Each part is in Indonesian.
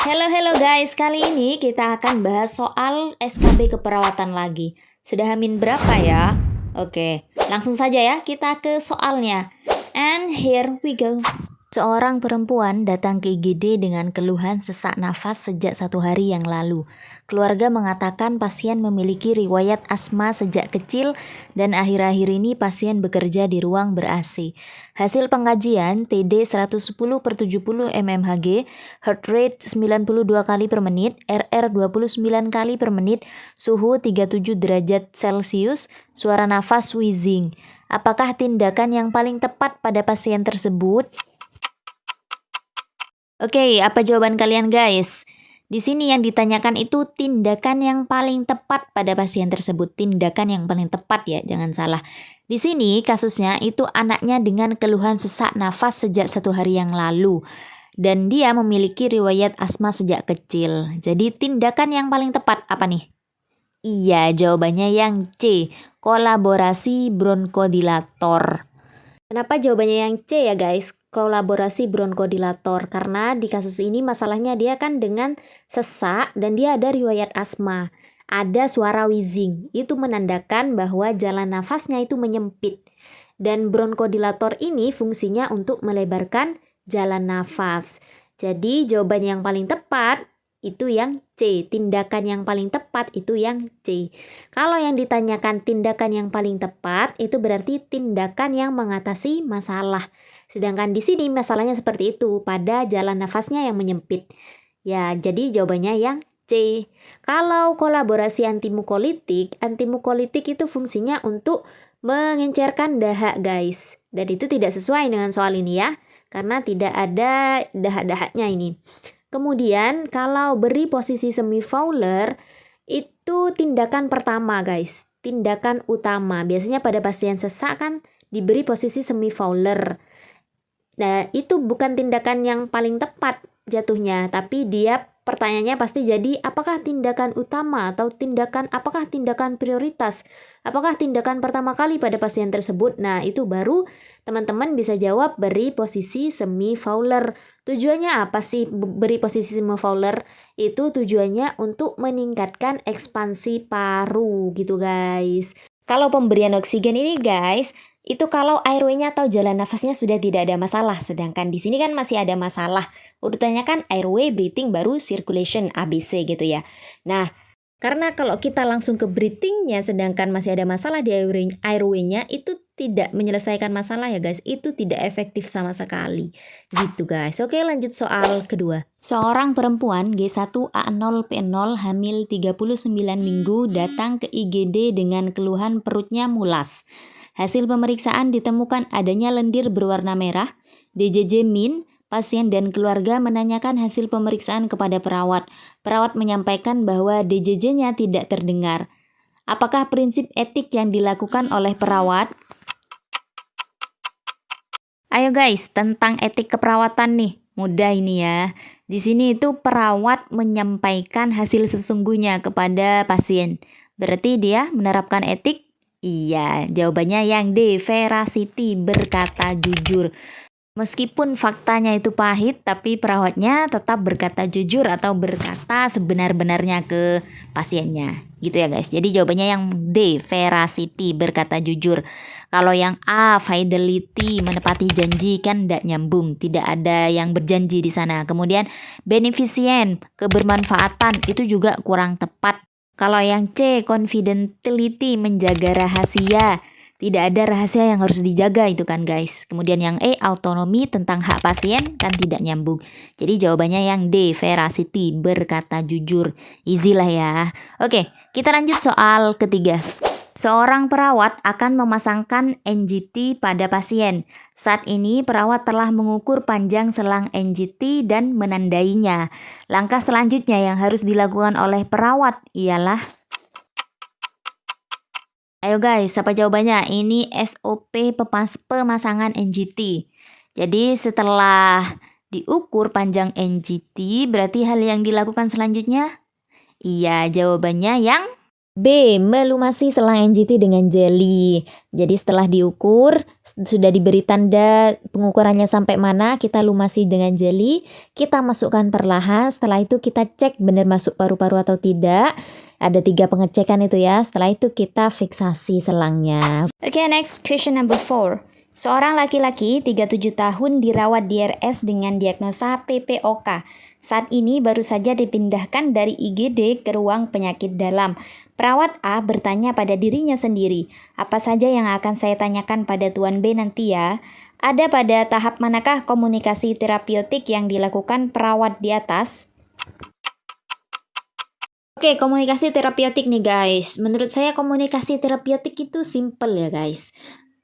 Hello guys, kali ini kita akan bahas soal SKB keperawatan lagi. Sudah hamin berapa ya? Oke, langsung saja ya kita ke soalnya. And here we go. Seorang perempuan datang ke IGD dengan keluhan sesak nafas sejak 1 hari yang lalu. Keluarga mengatakan pasien memiliki riwayat asma sejak kecil dan akhir-akhir ini pasien bekerja di ruang ber-AC. Hasil pengajian TD 110/70 mmHg, heart rate 92 kali per menit, RR 29 kali per menit, suhu 37 derajat Celcius, suara nafas wheezing. Apakah tindakan yang paling tepat pada pasien tersebut? Oke, apa jawaban kalian guys? Di sini yang ditanyakan itu tindakan yang paling tepat pada pasien tersebut. Tindakan yang paling tepat ya, jangan salah. Di sini kasusnya itu anaknya dengan keluhan sesak nafas sejak 1 hari yang lalu. Dan dia memiliki riwayat asma sejak kecil. Jadi tindakan yang paling tepat apa nih? Iya, jawabannya yang C, kolaborasi bronkodilator. Kenapa jawabannya yang C ya guys? Kolaborasi bronkodilator. Karena di kasus ini masalahnya dia kan dengan sesak dan dia ada riwayat asma. Ada suara wheezing. Itu menandakan bahwa jalan nafasnya itu menyempit. Dan bronkodilator ini fungsinya untuk melebarkan jalan nafas. Jadi jawaban yang paling tepat itu yang C. Tindakan yang paling tepat itu yang C. Kalau yang ditanyakan tindakan yang paling tepat itu berarti tindakan yang mengatasi masalah. Sedangkan di sini masalahnya seperti itu, pada jalan nafasnya yang menyempit. Ya, jadi jawabannya yang C. Kalau kolaborasi antimukolitik itu fungsinya untuk mengencerkan dahak guys. Dan itu tidak sesuai dengan soal ini ya, karena tidak ada dahak-dahaknya ini. Kemudian kalau beri posisi semi-fowler itu tindakan pertama guys, tindakan utama. Biasanya pada pasien sesak kan diberi posisi semi-fowler. Nah itu bukan tindakan yang paling tepat jatuhnya, tapi dia pertanyaannya pasti jadi apakah tindakan utama atau apakah tindakan prioritas, apakah tindakan pertama kali pada pasien tersebut. Nah itu baru teman-teman bisa jawab beri posisi semi-fowler. Tujuannya apa sih beri posisi semi-fowler? Itu tujuannya untuk meningkatkan ekspansi paru gitu guys. Kalau pemberian oksigen ini guys, itu kalau airway-nya atau jalan nafasnya sudah tidak ada masalah. Sedangkan di sini kan masih ada masalah. Urutannya kan airway, breathing, baru circulation, ABC gitu ya. Nah, karena kalau kita langsung ke breathing-nya sedangkan masih ada masalah di airway-nya itu tidak menyelesaikan masalah ya guys. Itu tidak efektif sama sekali. Gitu guys. Oke, lanjut soal kedua. Seorang perempuan G1A0P0 hamil 39 minggu datang ke IGD dengan keluhan perutnya mulas. Hasil pemeriksaan ditemukan adanya lendir berwarna merah, DJJ min. Pasien dan keluarga menanyakan hasil pemeriksaan kepada perawat. Perawat menyampaikan bahwa DJJ-nya tidak terdengar. Apakah prinsip etik yang dilakukan oleh perawat? Ayo guys, tentang etik keperawatan nih. Mudah ini ya. Di sini itu perawat menyampaikan hasil sesungguhnya kepada pasien. Berarti dia menerapkan etik? Iya, jawabannya yang D, veracity, berkata jujur. Meskipun faktanya itu pahit, tapi perawatnya tetap berkata jujur atau berkata sebenar-benarnya ke pasiennya. Gitu ya guys. Jadi jawabannya yang D, veracity, berkata jujur. Kalau yang A, fidelity, menepati janji kan tidak nyambung. Tidak ada yang berjanji di sana. Kemudian beneficient, kebermanfaatan itu juga kurang tepat. Kalau yang C, confidentiality, menjaga rahasia. Tidak ada rahasia yang harus dijaga itu kan guys. Kemudian yang E, autonomi, tentang hak pasien kan tidak nyambung. Jadi jawabannya yang D, veracity, berkata jujur. Easy lah ya. Oke, kita lanjut soal ketiga. Seorang perawat akan memasangkan NGT pada pasien. Saat ini perawat telah mengukur panjang selang NGT dan menandainya. Langkah selanjutnya yang harus dilakukan oleh perawat ialah... Ayo guys, apa jawabannya? Ini SOP pemasangan NGT. Jadi setelah diukur panjang NGT, berarti hal yang dilakukan selanjutnya? Iya, jawabannya yang B. Melumasi selang NGT dengan jeli. Jadi setelah diukur, sudah diberi tanda pengukurannya sampai mana, kita lumasi dengan jeli, kita masukkan perlahan, setelah itu kita cek benar masuk paru-paru atau tidak. Ada 3 pengecekan itu ya, setelah itu kita fiksasi selangnya. Okay, next question number 4. Seorang laki-laki 37 tahun dirawat di RS dengan diagnosa PPOK. Saat ini baru saja dipindahkan dari IGD ke ruang penyakit dalam. Perawat A bertanya pada dirinya sendiri, apa saja yang akan saya tanyakan pada Tuan B nanti ya? Ada pada tahap manakah komunikasi terapeutik yang dilakukan perawat di atas? Oke, komunikasi terapeutik nih guys. Menurut saya komunikasi terapeutik itu simple ya guys.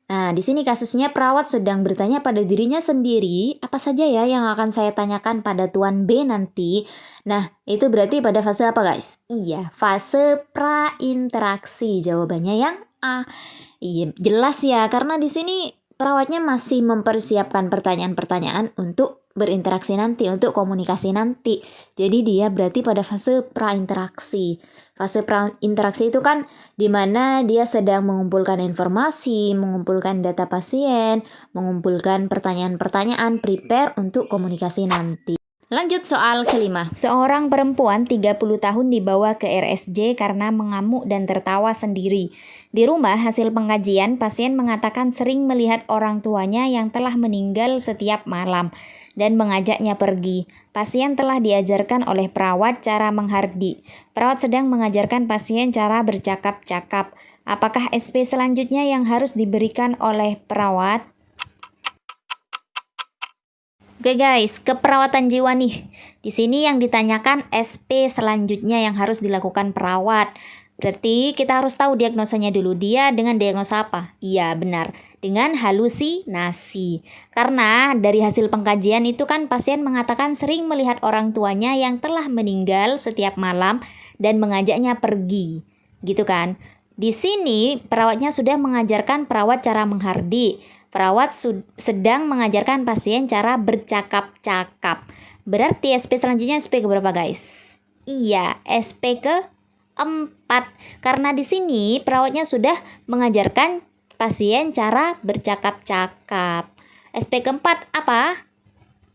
Nah, di sini kasusnya perawat sedang bertanya pada dirinya sendiri, apa saja ya yang akan saya tanyakan pada Tuan B nanti. Nah, itu berarti pada fase apa guys? Iya, fase prainteraksi. Jawabannya yang A. Iya, jelas ya, karena di sini perawatnya masih mempersiapkan pertanyaan-pertanyaan untuk berinteraksi nanti, untuk komunikasi nanti. Jadi dia berarti pada fase prainteraksi. Fase prainteraksi itu kan di mana dia sedang mengumpulkan informasi, mengumpulkan data pasien, mengumpulkan pertanyaan-pertanyaan, prepare untuk komunikasi nanti. Lanjut soal kelima. Seorang perempuan 30 tahun dibawa ke RSJ karena mengamuk dan tertawa sendiri. Di rumah, hasil pengkajian, pasien mengatakan sering melihat orang tuanya yang telah meninggal setiap malam dan mengajaknya pergi. Pasien telah diajarkan oleh perawat cara menghardik. Perawat sedang mengajarkan pasien cara bercakap-cakap. Apakah SP selanjutnya yang harus diberikan oleh perawat? Oke guys, keperawatan jiwa nih. Di sini yang ditanyakan SP selanjutnya yang harus dilakukan perawat. Berarti kita harus tahu diagnosanya dulu. Dia dengan diagnosa apa? Iya, benar. Dengan halusinasi. Karena dari hasil pengkajian itu kan pasien mengatakan sering melihat orang tuanya yang telah meninggal setiap malam dan mengajaknya pergi. Gitu kan? Di sini perawatnya sudah mengajarkan perawat cara menghardik. Perawat sedang mengajarkan pasien cara bercakap-cakap. Berarti SP selanjutnya SP ke berapa guys? Iya, SP ke 4. Karena di sini perawatnya sudah mengajarkan pasien cara bercakap-cakap. SP keempat apa?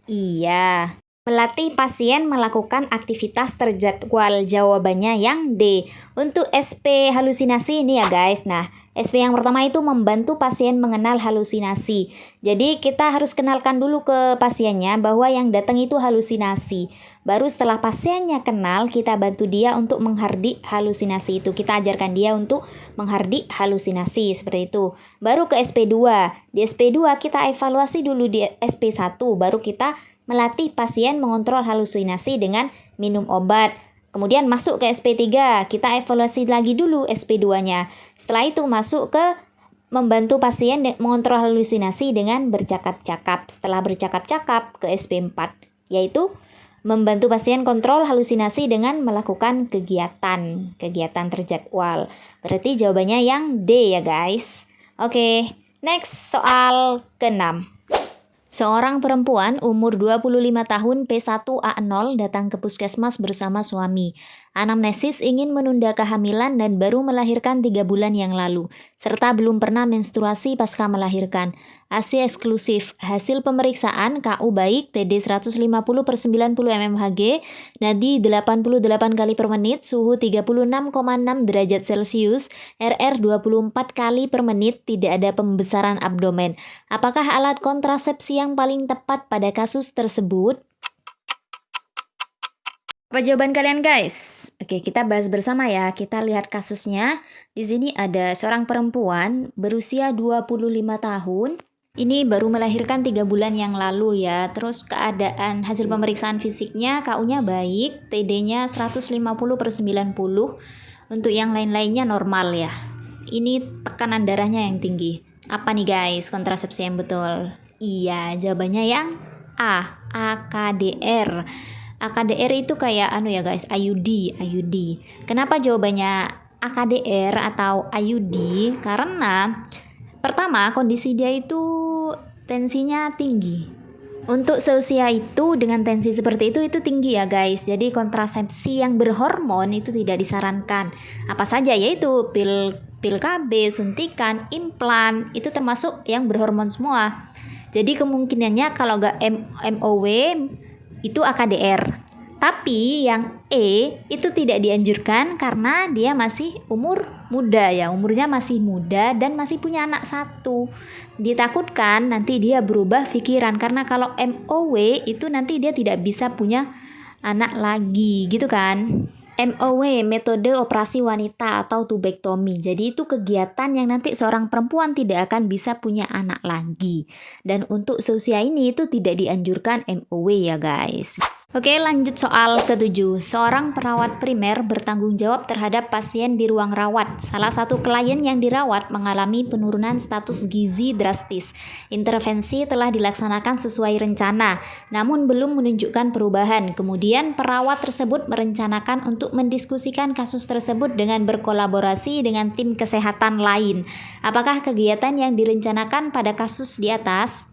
Iya, melatih pasien melakukan aktivitas terjadwal. Jawabannya yang D. Untuk SP halusinasi ini ya guys. Nah, SP yang pertama itu membantu pasien mengenal halusinasi. Jadi kita harus kenalkan dulu ke pasiennya bahwa yang datang itu halusinasi. Baru setelah pasiennya kenal, kita bantu dia untuk menghardik halusinasi itu. Kita ajarkan dia untuk menghardik halusinasi seperti itu. Baru ke SP2. Di SP2 kita evaluasi dulu di SP1. Baru kita melatih pasien mengontrol halusinasi dengan minum obat. Kemudian masuk ke SP3, kita evaluasi lagi dulu SP2-nya. Setelah itu masuk ke membantu pasien mengontrol halusinasi dengan bercakap-cakap. Setelah bercakap-cakap ke SP4, yaitu membantu pasien kontrol halusinasi dengan melakukan kegiatan terjadwal. Berarti jawabannya yang D ya guys. Oke, next soal ke-6. Seorang perempuan umur 25 tahun P1A0 datang ke puskesmas bersama suami. Anamnesis ingin menunda kehamilan dan baru melahirkan 3 bulan yang lalu, serta belum pernah menstruasi pasca melahirkan. ASI eksklusif, hasil pemeriksaan KU baik, TD 150 per 90 mmHg, nadi 88 kali per menit, suhu 36,6 derajat Celcius, RR 24 kali per menit, tidak ada pembesaran abdomen. Apakah alat kontrasepsi yang paling tepat pada kasus tersebut? Apa jawaban kalian guys? Oke, kita bahas bersama ya. Kita lihat kasusnya. Di sini ada seorang perempuan berusia 25 tahun. Ini baru melahirkan 3 bulan yang lalu ya. Terus keadaan hasil pemeriksaan fisiknya, KU-nya baik, TD-nya 150 per 90. Untuk yang lain-lainnya normal ya. Ini tekanan darahnya yang tinggi. Apa nih guys kontrasepsi yang betul? Iya, jawabannya yang A, AKDR. AKDR itu kayak ya guys, IUD. Kenapa jawabannya AKDR atau IUD? Karena pertama kondisi dia itu tensinya tinggi. Untuk seusia itu dengan tensi seperti itu tinggi ya guys. Jadi kontrasepsi yang berhormon itu tidak disarankan. Apa saja yaitu pil KB, suntikan, implan, itu termasuk yang berhormon semua. Jadi kemungkinannya kalau nggak MOW itu AKDR. Tapi yang itu tidak dianjurkan karena dia masih umur muda ya, umurnya masih muda dan masih punya anak satu. Ditakutkan nanti dia berubah pikiran karena kalau MOW itu nanti dia tidak bisa punya anak lagi gitu kan. MOW, metode operasi wanita atau tubektomi. Jadi itu kegiatan yang nanti seorang perempuan tidak akan bisa punya anak lagi. Dan untuk seusia ini itu tidak dianjurkan MOW ya guys. Oke, lanjut soal ke-7. Seorang perawat primer bertanggung jawab terhadap pasien di ruang rawat. Salah satu klien yang dirawat mengalami penurunan status gizi drastis. Intervensi telah dilaksanakan sesuai rencana, namun belum menunjukkan perubahan. Kemudian perawat tersebut merencanakan untuk mendiskusikan kasus tersebut dengan berkolaborasi dengan tim kesehatan lain. Apakah kegiatan yang direncanakan pada kasus di atas?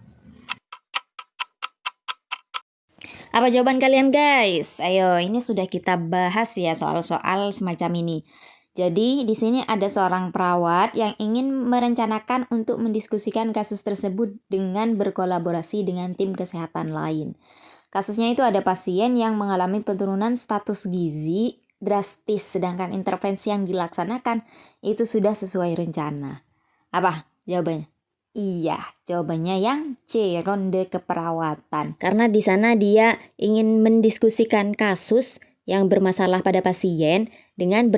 Apa jawaban kalian guys? Ayo, ini sudah kita bahas ya soal-soal semacam ini. Jadi di sini ada seorang perawat yang ingin merencanakan untuk mendiskusikan kasus tersebut dengan berkolaborasi dengan tim kesehatan lain. Kasusnya itu ada pasien yang mengalami penurunan status gizi drastis, sedangkan intervensi yang dilaksanakan itu sudah sesuai rencana. Apa jawabannya? Iya, jawabannya yang C, ronde keperawatan. Karena di sana dia ingin mendiskusikan kasus yang bermasalah pada pasien dengan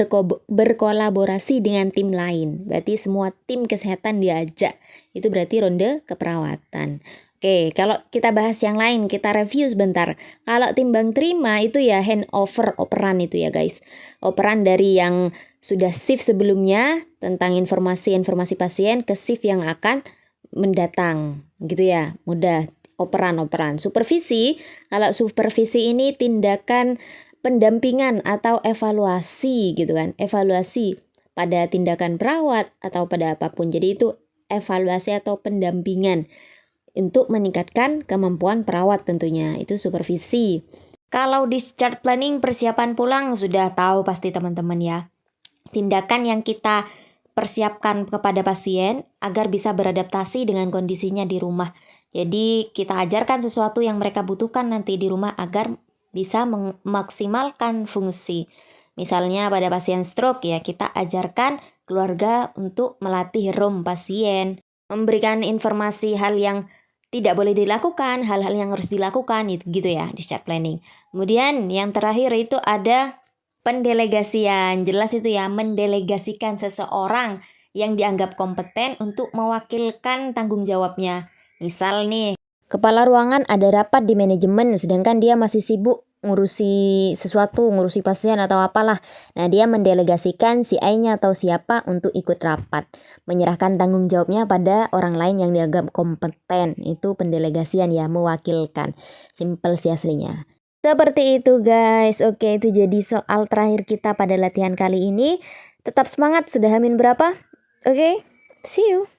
berkolaborasi dengan tim lain. Berarti semua tim kesehatan diajak. Itu berarti ronde keperawatan. Oke, kalau kita bahas yang lain, kita review sebentar. Kalau timbang terima itu ya handover operan itu ya guys. Operan dari yang sudah shift sebelumnya tentang informasi pasien ke shift yang akan mendatang gitu ya, mudah operan. Supervisi, kalau supervisi ini tindakan pendampingan atau evaluasi gitu kan, evaluasi pada tindakan perawat atau pada apapun. Jadi itu evaluasi atau pendampingan untuk meningkatkan kemampuan perawat tentunya, itu supervisi. Kalau discharge planning, persiapan pulang, sudah tahu pasti teman-teman ya. Tindakan yang kita persiapkan kepada pasien agar bisa beradaptasi dengan kondisinya di rumah. Jadi kita ajarkan sesuatu yang mereka butuhkan nanti di rumah agar bisa memaksimalkan fungsi. Misalnya pada pasien stroke ya, kita ajarkan keluarga untuk melatih room pasien, memberikan informasi hal yang tidak boleh dilakukan, hal-hal yang harus dilakukan, gitu ya, discharge planning. Kemudian yang terakhir itu ada pendelegasian. Jelas itu ya, mendelegasikan seseorang yang dianggap kompeten untuk mewakilkan tanggung jawabnya. Misal nih, kepala ruangan ada rapat di manajemen sedangkan dia masih sibuk ngurusi sesuatu, ngurusi pasien atau apalah. Nah, dia mendelegasikan si A-nya atau siapa untuk ikut rapat. Menyerahkan tanggung jawabnya pada orang lain yang dianggap kompeten. Itu pendelegasian ya, mewakilkan. Simple sih aslinya. Seperti itu guys. Oke, itu jadi soal terakhir kita pada latihan kali ini. Tetap semangat, sudah hamin berapa? Oke, see you.